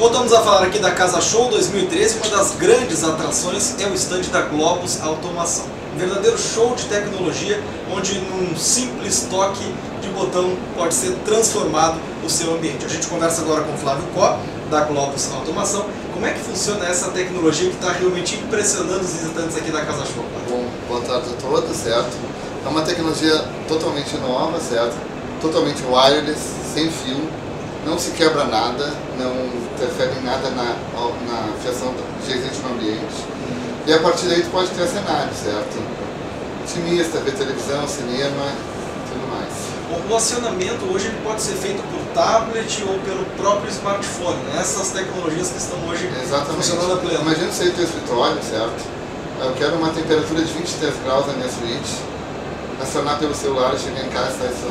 Voltamos a falar aqui da Casa Show 2013, uma das grandes atrações é o stand da Globus Automação. Um verdadeiro show de tecnologia, onde num simples toque de botão pode ser transformado o seu ambiente. A gente conversa agora com o Flávio Có, da Globus Automação. Como é que funciona essa tecnologia que está realmente impressionando os visitantes aqui da Casa Show? Bom, boa tarde a todos, certo? É uma tecnologia totalmente nova, certo? Totalmente wireless, sem fio. Não se quebra nada, não interfere em nada na fiação existente no ambiente. E a partir daí tu pode ter cenário, certo? Otimista, ver televisão, cinema, tudo mais. O acionamento hoje ele pode ser feito por tablet ou pelo próprio smartphone, né? Essas tecnologias que estão hoje funcionando a pleno. Imagina você ir no teu escritório, certo? Eu quero uma temperatura de 23 graus na minha suíte, acionar pelo celular, chegar em casa e está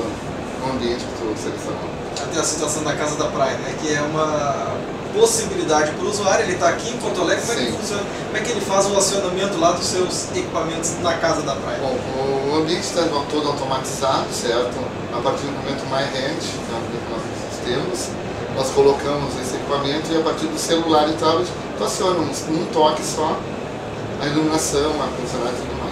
no ambiente que tu selecionou. Até a situação da Casa da Praia, né? Que é uma possibilidade para o usuário, ele está aqui em Porto Alegre, como é que funciona? Como é que ele faz o acionamento lá dos seus equipamentos na Casa da Praia? Bom, o ambiente está todo automatizado, certo? A partir do momento MyHand, que é um que nós temos, nós colocamos esse equipamento e a partir do celular e tablet, tu aciona um toque só, a iluminação, a ar-condicionado e tudo mais.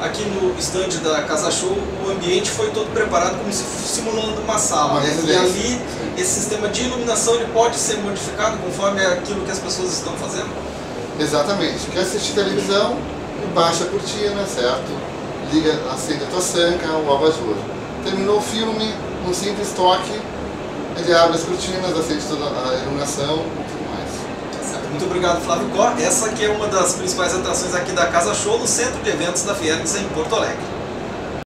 Aqui no stand da Casa Show, o ambiente foi todo preparado como se fosse simulando uma sala. E ali, esse sistema de iluminação ele pode ser modificado conforme aquilo que as pessoas estão fazendo? Exatamente. Quer assistir televisão, baixa a cortina, certo? Liga, acende a tua sanca, o abajur. Terminou o filme, um simples toque, ele abre as cortinas, acende toda a iluminação e tudo mais. Muito obrigado, Flávio Có. Essa aqui é uma das principais atrações aqui da Casa Show, no Centro de Eventos da Fiergs em Porto Alegre.